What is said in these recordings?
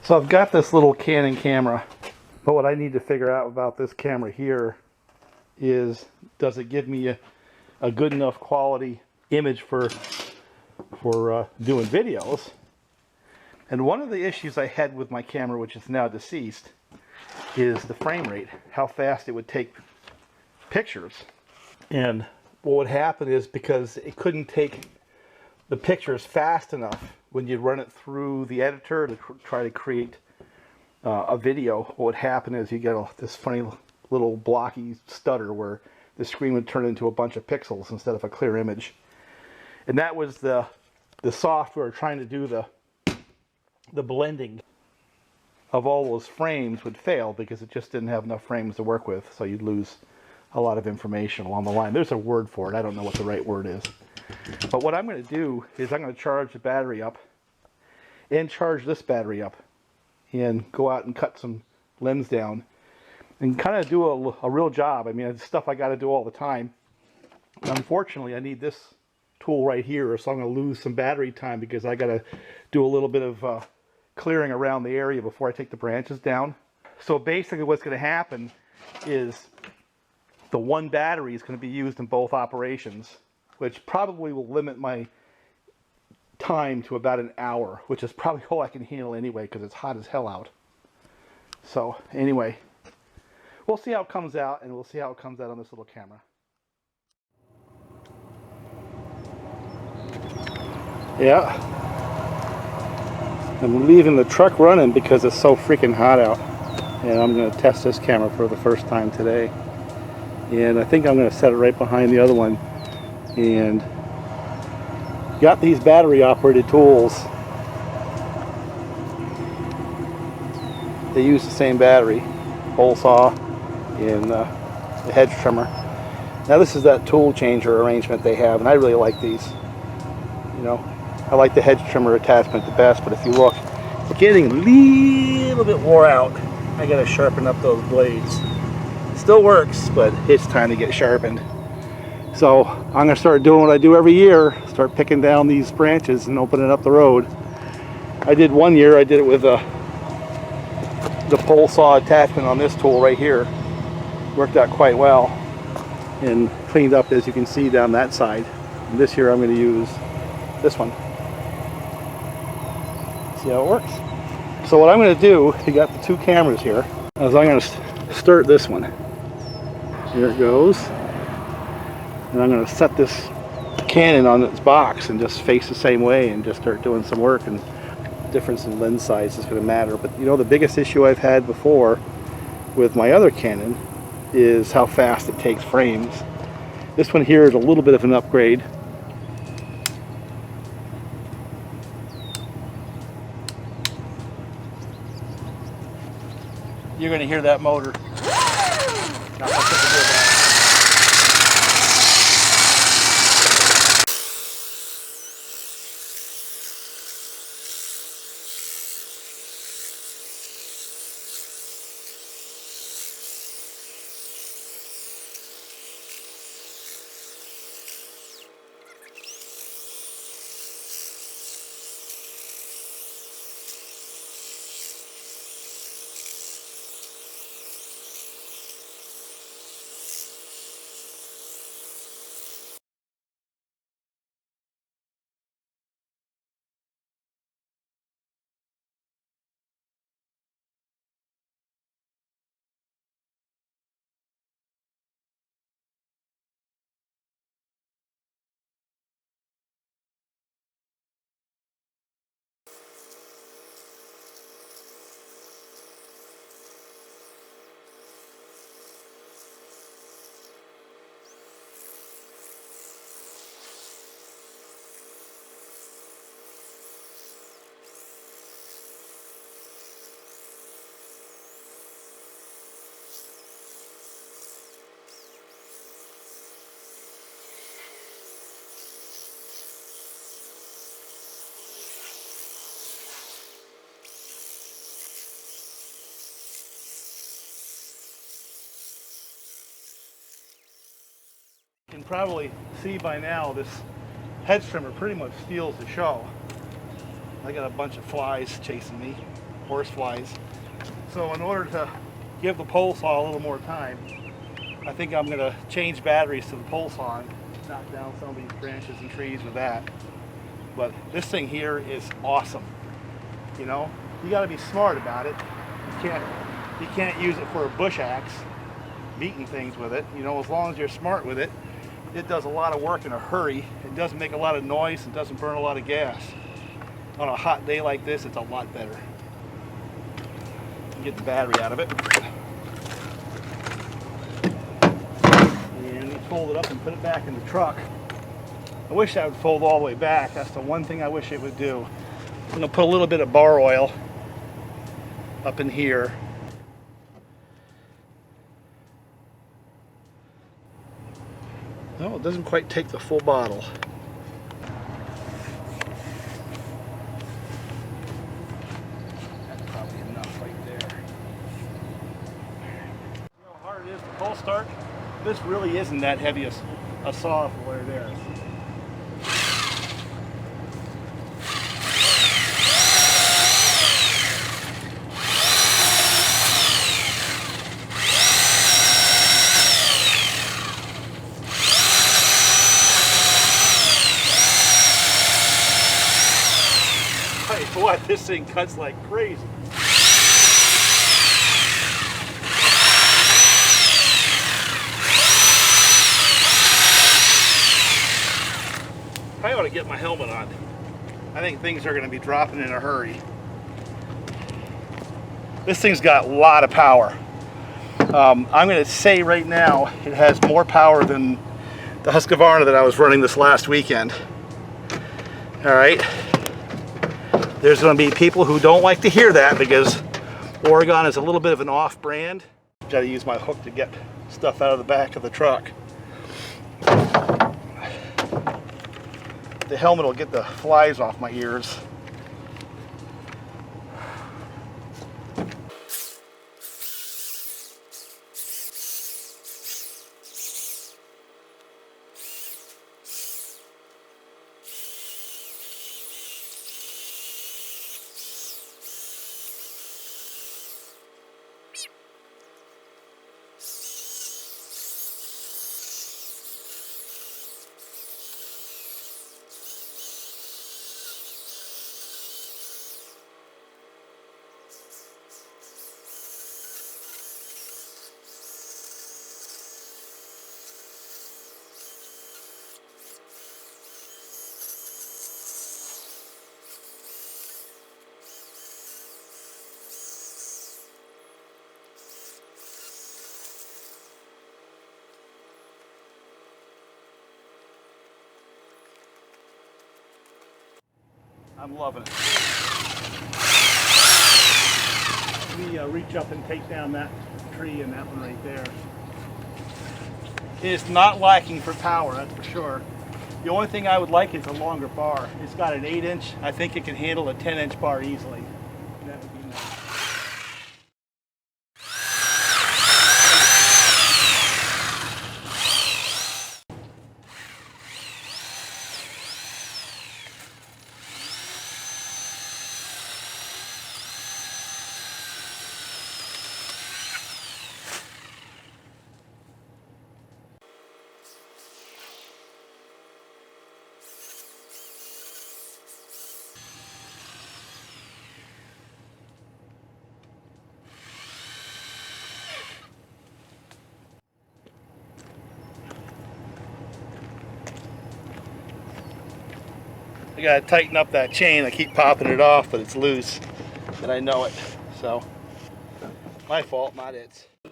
So I've got this little Canon camera, but what I need to figure out about this camera here is, does it give me a good enough quality image for doing videos? And one of the issues I had with my camera, which is now deceased, is the frame rate, how fast it would take pictures. And what would happen is, because it couldn't take the pictures fast enough when you run it through the editor to try to create a video, what would happen is you get this funny little blocky stutter where the screen would turn into a bunch of pixels instead of a clear image. And that was the software trying to do the blending of all those frames would fail because it just didn't have enough frames to work with, so you'd lose a lot of information along the line. There's a word for it. I don't know what the right word is. But what I'm going to do is I'm going to charge the battery up and charge this battery up and go out and cut some limbs down and kind of do a real job. I mean, it's stuff I got to do all the time. Unfortunately, I need this tool right here, so I'm going to lose some battery time because I got to do a little bit of clearing around the area before I take the branches down. So basically what's going to happen is the one battery is going to be used in both operations, which probably will limit my time to about an hour, which is probably all I can handle anyway because it's hot as hell out. So anyway, we'll see how it comes out, and we'll see how it comes out on this little camera. Yeah, I'm leaving the truck running because it's so freaking hot out, and I'm going to test this camera for the first time today. And I think I'm going to set it right behind the other one. And got these battery operated tools. They use the same battery, hole saw and the hedge trimmer. Now this is that tool changer arrangement they have, and I really like these. You know, I like the hedge trimmer attachment the best, but if you look, it's getting a little bit wore out. I gotta sharpen up those blades. Still works, but it's time to get sharpened. So I'm going to start doing what I do every year, start picking down these branches and opening up the road. I did one year, I did it with the pole saw attachment on this tool right here. Worked out quite well and cleaned up, as you can see, down that side. And this year I'm going to use this one. See how it works. So what I'm going to do, you got the two cameras here, is I'm going to start this one. Here it goes. And I'm going to set this Canon on its box and just face the same way and just start doing some work. And the difference in lens size is going to matter. But you know, the biggest issue I've had before with my other Canon is how fast it takes frames. This one here is a little bit of an upgrade. You're going to hear that motor. Not much I can do about it. You can probably see by now this hedge trimmer pretty much steals the show. I got a bunch of flies chasing me. horseflies. So in order to give the pole saw a little more time, I think I'm going to change batteries to the pole saw and knock down some of these branches and trees with that. But this thing here is awesome. You know, you got to be smart about it. You can't use it for a bush axe, beating things with it. You know, as long as you're smart with it, it does a lot of work in a hurry. It doesn't make a lot of noise. It doesn't burn a lot of gas. On a hot day like this, it's a lot better. Get the battery out of it. And you fold it up and put it back in the truck. I wish that would fold all the way back. That's the one thing I wish it would do. I'm going to put a little bit of bar oil up in here. No, it doesn't quite take the full bottle. That's probably enough right there. You know how hard it is to pull start? This really isn't that heavy a saw for what it is. What, this thing cuts like crazy. I ought to get my helmet on. I think things are going to be dropping in a hurry. This thing's got a lot of power. I'm going to say right now it has more power than the Husqvarna that I was running this last weekend. All right. There's going to be people who don't like to hear that because Oregon is a little bit of an off-brand. Got to use my hook to get stuff out of the back of the truck. The helmet will get the flies off my ears. I'm loving it. Let me reach up and take down that tree and that one right there. It is not lacking for power, that's for sure. The only thing I would like is a longer bar. It's got an 8-inch. I think it can handle a 10-inch bar easily. That would be nice. I gotta tighten up that chain. I keep popping it off, but it's loose, and I know it. So, my fault, not its. I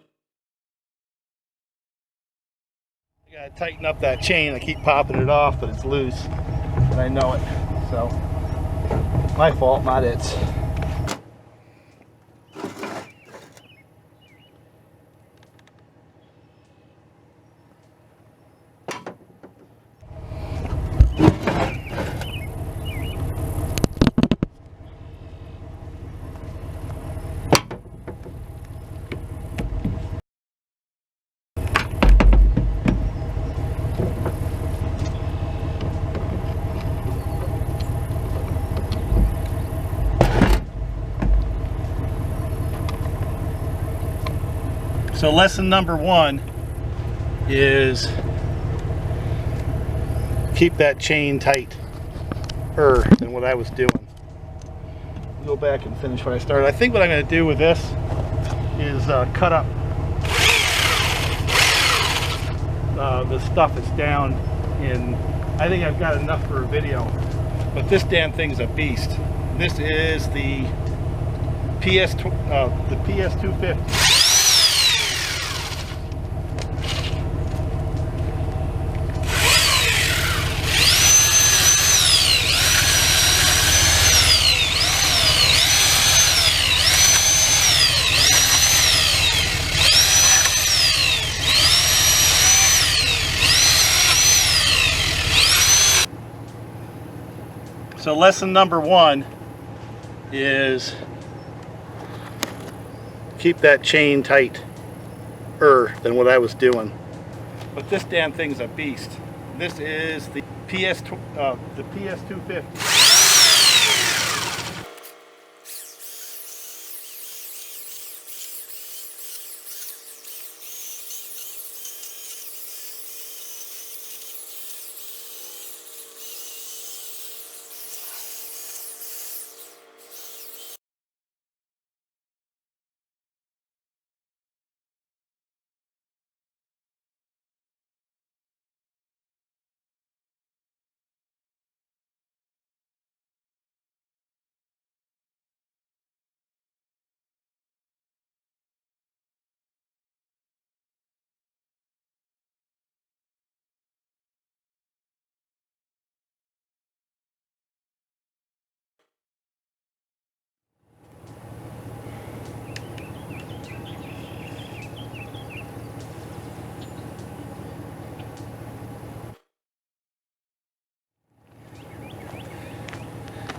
gotta tighten up that chain. I keep popping it off, but it's loose, and I know it. So, my fault, not its. So lesson number one is keep that chain tighter than what I was doing. Go back and finish what I started. I think what I'm going to do with this is cut up the stuff that's down in. I think I've got enough for a video, but this damn thing's a beast. This is the PS250. So lesson number one is keep that chain tighter than what I was doing. But this damn thing's a beast. This is the PS250.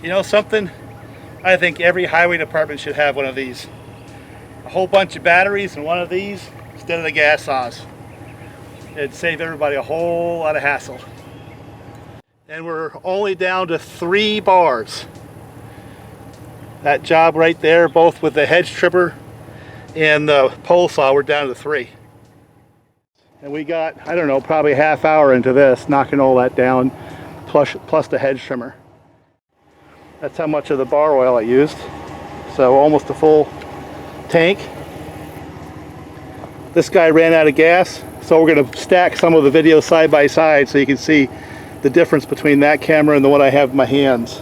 You know something? I think every highway department should have one of these. A whole bunch of batteries and one of these instead of the gas saws. It'd save everybody a whole lot of hassle. And we're only down to 3 bars. That job right there, both with the hedge trimmer and the pole saw, we're down to 3. And we got, I don't know, probably a half hour into this, knocking all that down, plus the hedge trimmer. That's how much of the bar oil I used. So almost a full tank. This guy ran out of gas, so we're going to stack some of the videos side by side so you can see the difference between that camera and the one I have in my hands,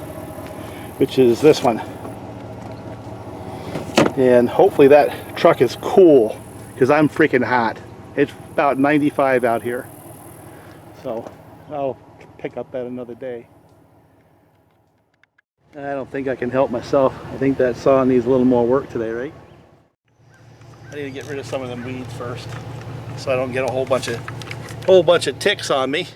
which is this one. And hopefully that truck is cool, because I'm freaking hot. It's about 95 out here. So I'll pick up that another day. I don't think I can help myself. I think that saw needs a little more work today, right? I need to get rid of some of them weeds first, so I don't get a whole bunch of ticks on me.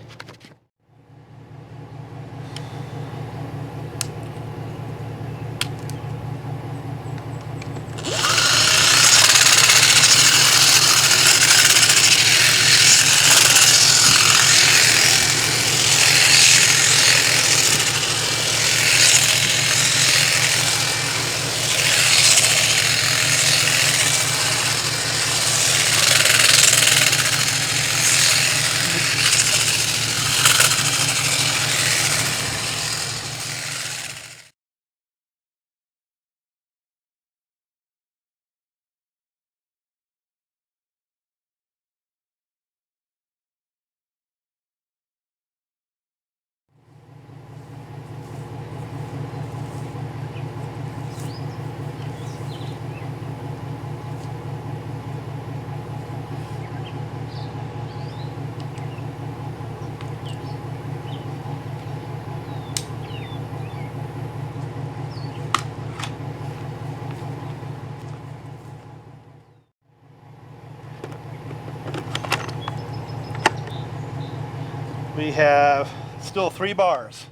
We have still 3 bars.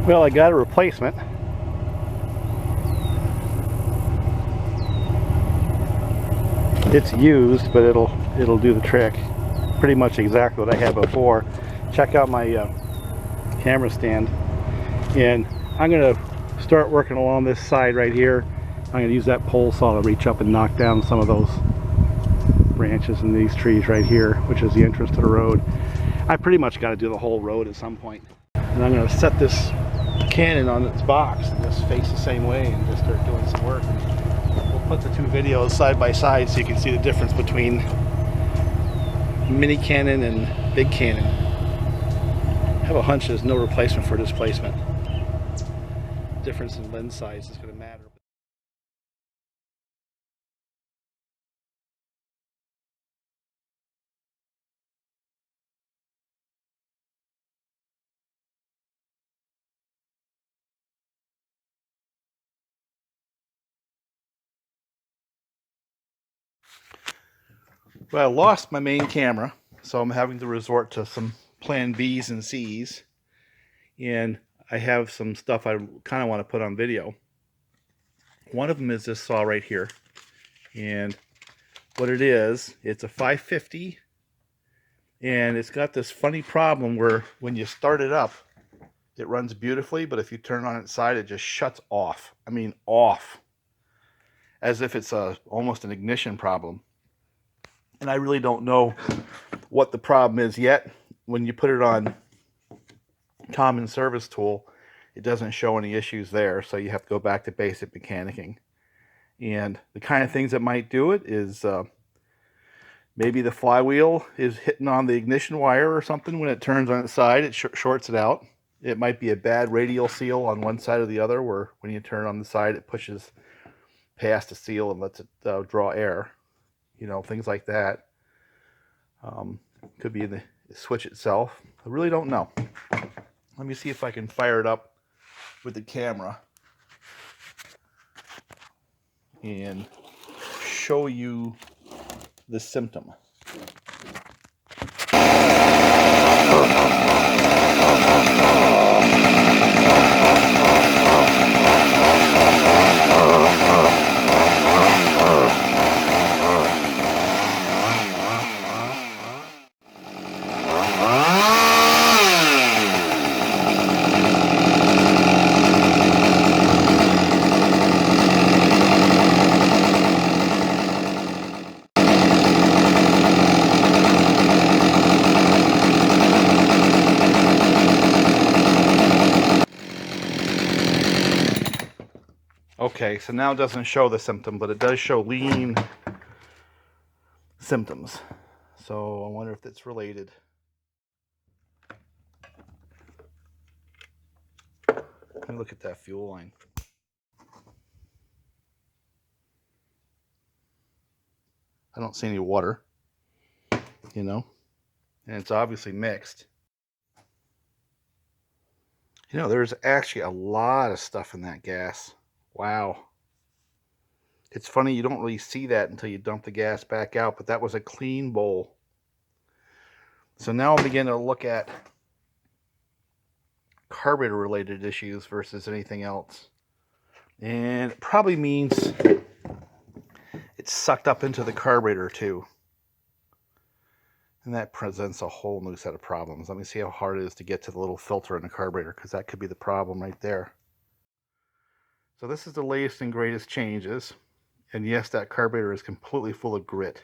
Well, I got a replacement. It's used, but it'll do the trick. Pretty much exactly what I had before. Check out my camera stand, and I'm gonna start working along this side right here. I'm gonna use that pole saw to reach up and knock down some of those branches in these trees right here, which is the entrance to the road. I pretty much got to do the whole road at some point. And I'm going to set this Canon on its box and just face the same way and just start doing some work. And we'll put the two videos side by side so you can see the difference between mini Canon and big Canon. I have a hunch there's no replacement for displacement. Difference in lens size is going to matter. Well, I lost my main camera, so I'm having to resort to some plan B's and C's, and I have some stuff I kind of want to put on video. One of them is this saw right here, and what it is, it's a 550, and it's got this funny problem where when you start it up, it runs beautifully, but if you turn it on its side, it just shuts off. I mean, off, as if it's almost an ignition problem. And I really don't know what the problem is yet. When you put it on common service tool, it doesn't show any issues there, so you have to go back to basic mechanicking. And the kind of things that might do it is maybe the flywheel is hitting on the ignition wire or something. When it turns on its side, it shorts it out. It might be a bad radial seal on one side or the other, where when you turn on the side, it pushes past the seal and lets it draw air. You know, things like that. Could be in the switch itself. I really don't know. Let me see if I can fire it up with the camera and show you the symptom. Okay, so now it doesn't show the symptom, but it does show lean symptoms. So I wonder if that's related. Let me look at that fuel line. I don't see any water, you know, and it's obviously mixed. You know, there's actually a lot of stuff in that gas. Wow. It's funny, you don't really see that until you dump the gas back out, but that was a clean bowl. So now I'm beginning to look at carburetor related issues versus anything else. And it probably means it's sucked up into the carburetor too. And that presents a whole new set of problems. Let me see how hard it is to get to the little filter in the carburetor, because that could be the problem right there. So this is the latest and greatest changes. And yes, that carburetor is completely full of grit.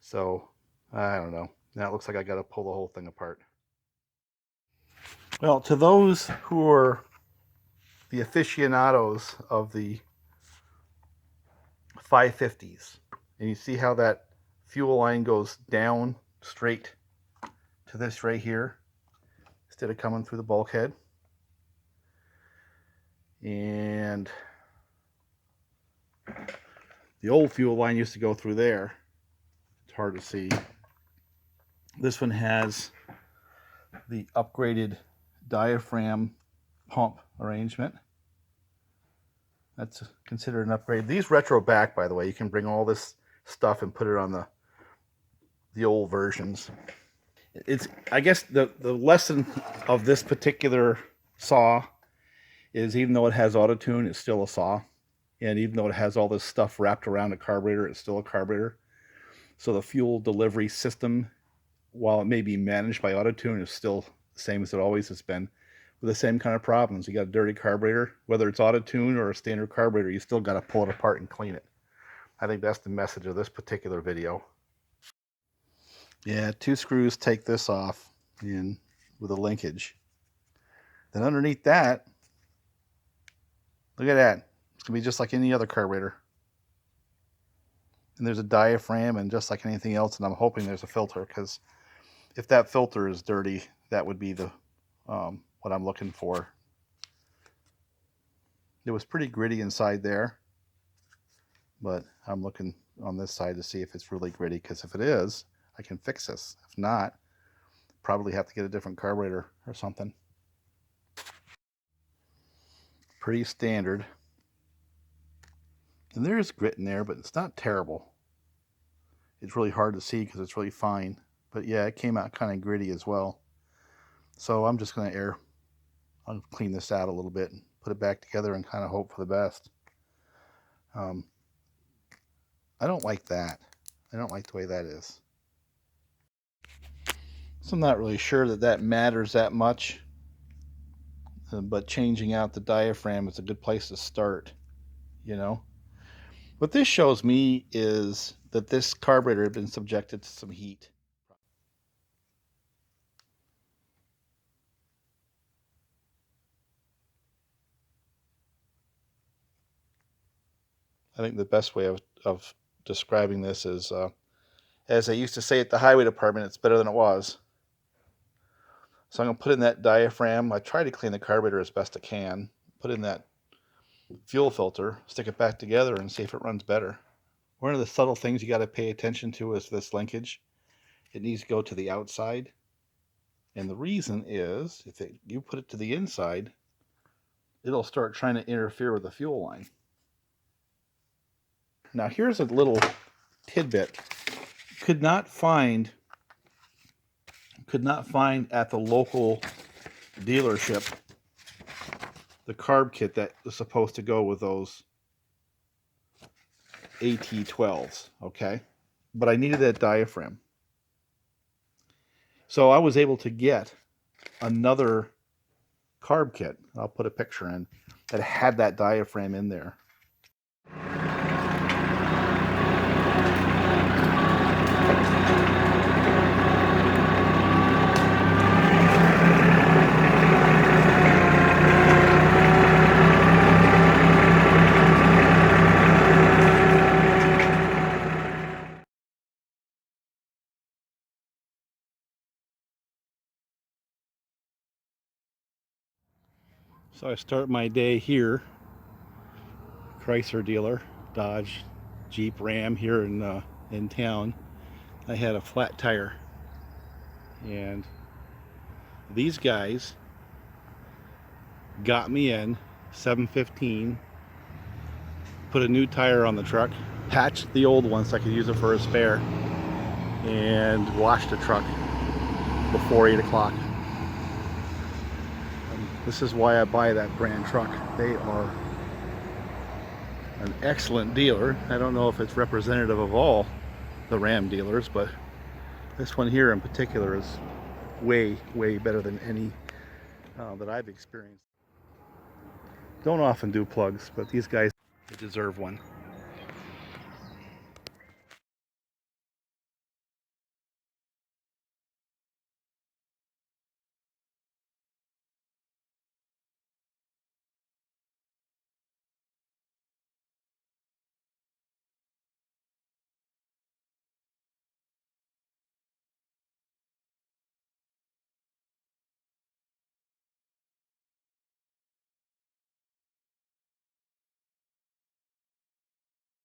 So, I don't know. Now it looks like I got to pull the whole thing apart. Well, to those who are the aficionados of the 550s, and you see how that fuel line goes down straight to this right here, instead of coming through the bulkhead. And the old fuel line used to go through there. It's hard to see. This one has the upgraded diaphragm pump arrangement. That's considered an upgrade. These retro back, by the way. You can bring all this stuff and put it on the old versions. It's, I guess the lesson of this particular saw is, even though it has auto tune, it's still a saw. And even though it has all this stuff wrapped around a carburetor, it's still a carburetor. So the fuel delivery system, while it may be managed by auto tune, is still the same as it always has been, with the same kind of problems. You got a dirty carburetor, whether it's auto tune or a standard carburetor, you still got to pull it apart and clean it. I think that's the message of this particular video. Yeah, 2 screws take this off in with a linkage. Then underneath that, look at that. It's going to be just like any other carburetor. And there's a diaphragm, and just like anything else, and I'm hoping there's a filter, because if that filter is dirty, that would be the what I'm looking for. It was pretty gritty inside there, but I'm looking on this side to see if it's really gritty, because if it is, I can fix this. If not, probably have to get a different carburetor or something. Pretty standard. And there is grit in there, but it's not terrible. It's really hard to see because it's really fine. But yeah, it came out kind of gritty as well. So I'm just going to I'll clean this out a little bit and put it back together and kind of hope for the best. I don't like that. I don't like the way that is. So I'm not really sure that that matters that much. But changing out the diaphragm is a good place to start, you know. What this shows me is that this carburetor had been subjected to some heat. I think the best way of describing this is, as they used to say at the highway department, it's better than it was. So I'm going to put in that diaphragm. I try to clean the carburetor as best I can. Put in that fuel filter, stick it back together, and see if it runs better. One of the subtle things you got to pay attention to is this linkage. It needs to go to the outside. And the reason is, if you put it to the inside, it'll start trying to interfere with the fuel line. Now here's a little tidbit. Could not find at the local dealership the carb kit that was supposed to go with those AT12s, okay? But I needed that diaphragm. So I was able to get another carb kit, I'll put a picture in, that had that diaphragm in there. So I start my day here, Chrysler dealer, Dodge, Jeep, Ram here in town. I had a flat tire, and these guys got me in 7:15, put a new tire on the truck, patched the old one so I could use it for a spare, and washed the truck before 8 o'clock. This is why I buy that brand truck. They are an excellent dealer. I don't know if it's representative of all the Ram dealers, but this one here in particular is way, way better than any that I've experienced. Don't often do plugs, but these guys deserve one.